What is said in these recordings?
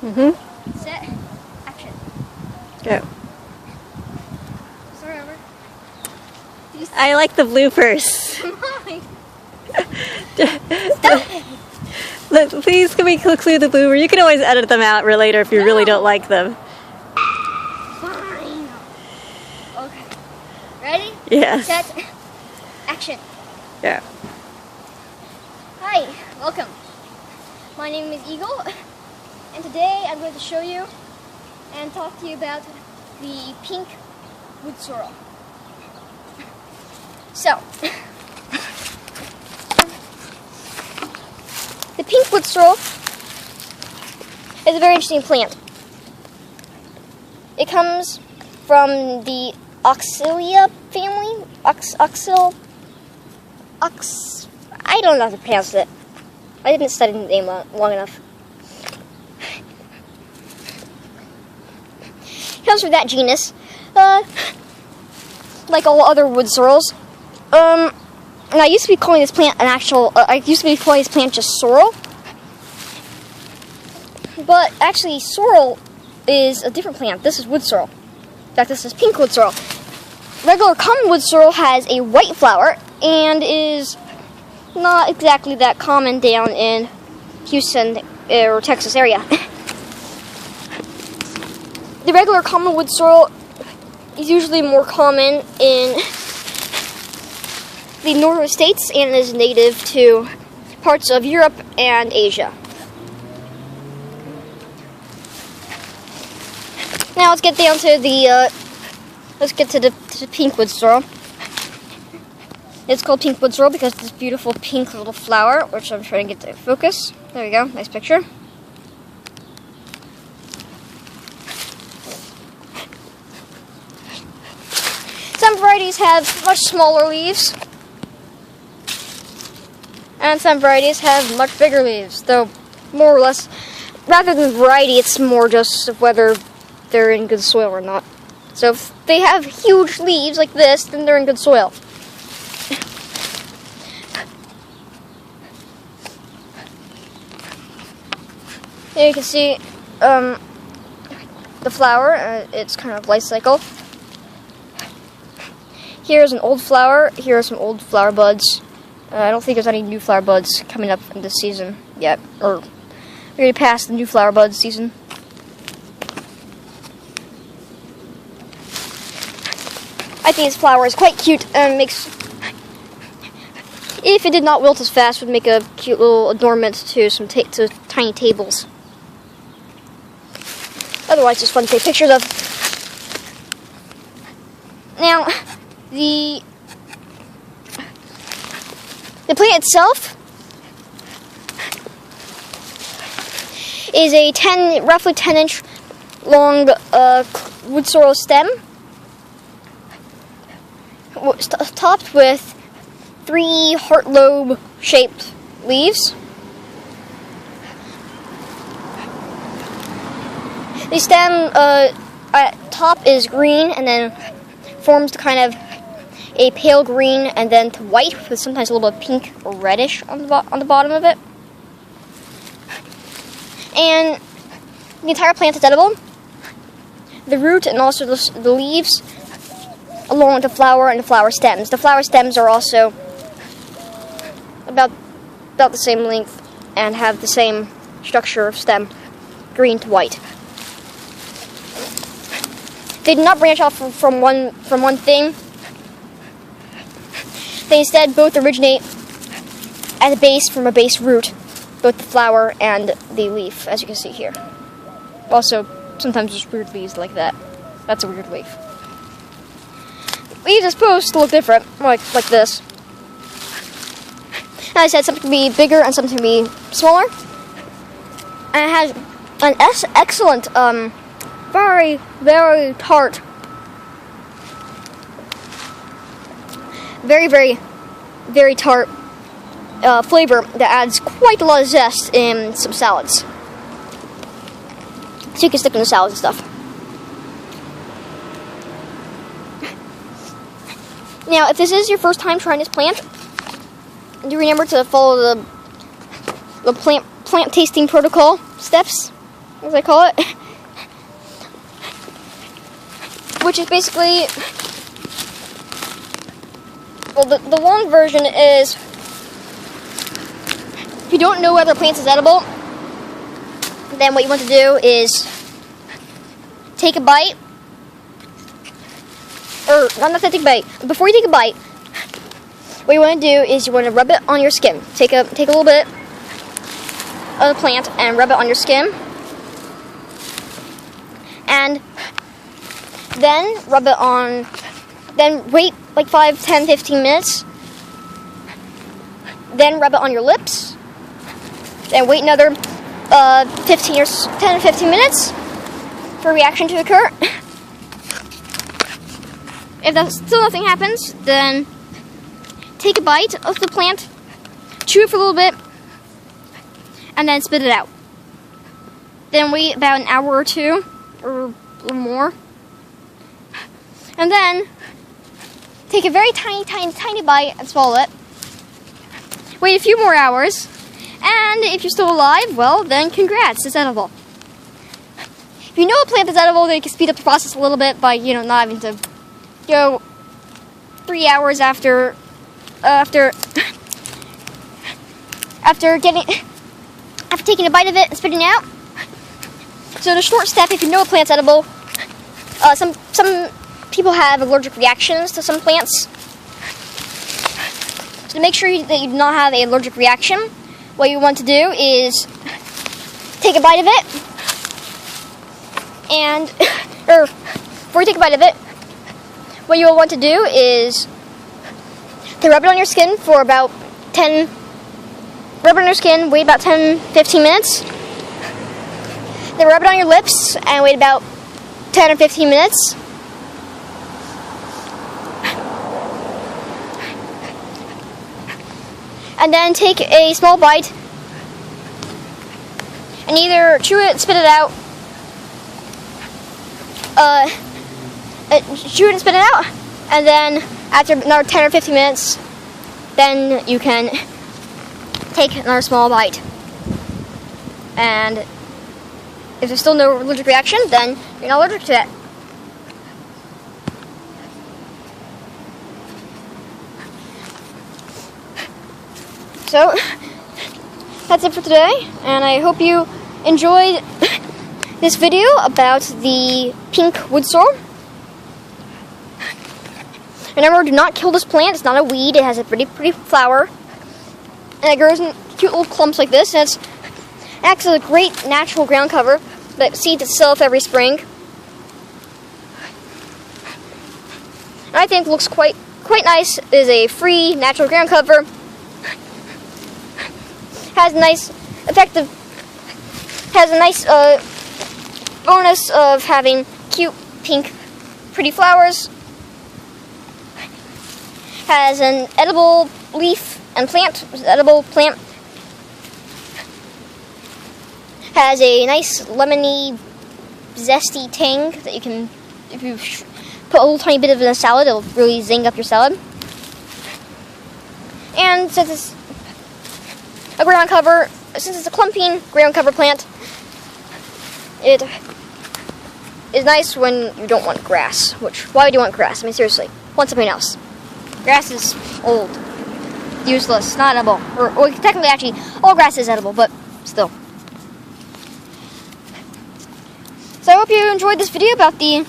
Set. Action. Go. Start over. I like the bloopers. Stop it. Look, please can we include the blooper? You can always edit them out later if you really don't like them. Fine. Okay. Ready? Yes. Set. Action. Yeah. Hi. Welcome. My name is Eagle, and today I'm going to show you and talk to you about the pink wood sorrel. So, the pink wood sorrel is a very interesting plant. It comes from the Oxalia family. I don't know how to pronounce it. I didn't study the name long enough. It comes from that genus, like all other wood sorrels. And I used to be calling this plant just sorrel. But actually, sorrel is a different plant. This is wood sorrel. In fact, this is pink wood sorrel. Regular common wood sorrel has a white flower and is not exactly that common down in Houston or Texas area. The regular common wood sorrel is usually more common in the northern states and is native to parts of Europe and Asia. Now let's get down to the pink wood sorrel. It's called pink wood sorrel because of this beautiful pink little flower, which I'm trying to get to focus. There we go, nice picture. Some varieties have much smaller leaves, and some varieties have much bigger leaves, though more or less, rather than variety, it's more just of whether they're in good soil or not. So if they have huge leaves like this, then they're in good soil. Here you can see the flower, its kind of life cycle. Here's an old flower, here are some old flower buds. I don't think there's any new flower buds coming up in this season yet, or we're already past the new flower bud season. I think this flower is quite cute and makes, if it did not wilt as fast, would make a cute little adornment to some to tiny tables. Otherwise, just fun to take pictures of. Now, the plant itself is a roughly 10-inch long wood sorrel stem, topped with 3 heart lobe shaped leaves. The stem at top is green and then forms to kind of a pale green and then to white with sometimes a little bit of pink or reddish on the bottom of it. And the entire plant is edible. The root and also the leaves, along with the flower and the flower stems. The flower stems are also about the same length and have the same structure of stem, green to white. They do not branch off from one thing. They instead both originate at a base from a base root, both the flower and the leaf, as you can see here. Also, sometimes there's weird leaves like that. That's a weird leaf. Leaves are supposed to look different, like this. As I said, something can be bigger and something can be smaller. And it has an excellent, very, very tart, very tart flavor that adds quite a lot of zest in some salads. So you can stick in the salads and stuff. Now, if this is your first time trying this plant, do remember to follow the plant tasting protocol steps. as I call it, which is basically, well, the long version is, if you don't know whether a plant is edible, then what you want to do is take a bite, or not take a bite. Before you take a bite, what you want to do is you want to rub it on your skin. Take a little bit of the plant and rub it on your skin, and then rub it on. Then wait like 5, 10, 15 minutes. Then rub it on your lips. Then wait another 10 or 15 minutes for a reaction to occur. If still nothing happens, then take a bite of the plant, chew it for a little bit, and then spit it out. Then wait about an hour or two, or a little more, and then take a very tiny bite and swallow it. Wait a few more hours, and if you're still alive, well, then congrats, it's edible. If you know a plant is edible, then you can speed up the process a little bit by, not having to go 3 hours after taking a bite of it and spitting it out. So the short step, if you know a plant's edible, some people have allergic reactions to some plants. So to make sure that you do not have an allergic reaction, what you want to do is take a bite of it, and before you take a bite of it, what you will want to do is to rub it on your skin for about wait about 10, 15 minutes. Then rub it on your lips and wait about 10 or 15 minutes. And then take a small bite and either chew it, spit it out, chew it and spit it out, and then after another 10 or 15 minutes, then you can take another small bite. And if there's still no allergic reaction, then you're not allergic to it. So, that's it for today, and I hope you enjoyed this video about the pink wood sorrel. Remember, do not kill this plant. It's not a weed. It has a pretty flower, and it grows in cute little clumps like this, and it acts as a great natural ground cover that seeds itself every spring. And I think looks quite nice. It is a free natural ground cover. Has a nice bonus of having cute pink pretty flowers. Has an edible leaf and plant, edible plant. Has a nice lemony, zesty tang that you can, if you put a little tiny bit of it in a salad, it'll really zing up your salad. And since it's a ground cover, since it's a clumping ground cover plant, it is nice when you don't want grass. Why would you want grass? I mean, seriously, want something else. Grass is old, useless, not edible. Or technically, actually, all grass is edible, but still. So I hope you enjoyed this video about the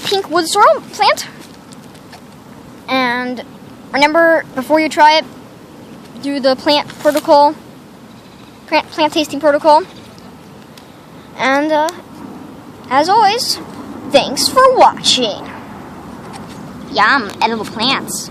pink wood sorrel plant. And remember, before you try it, do the plant tasting protocol. And as always, thanks for watching. Yum, edible plants.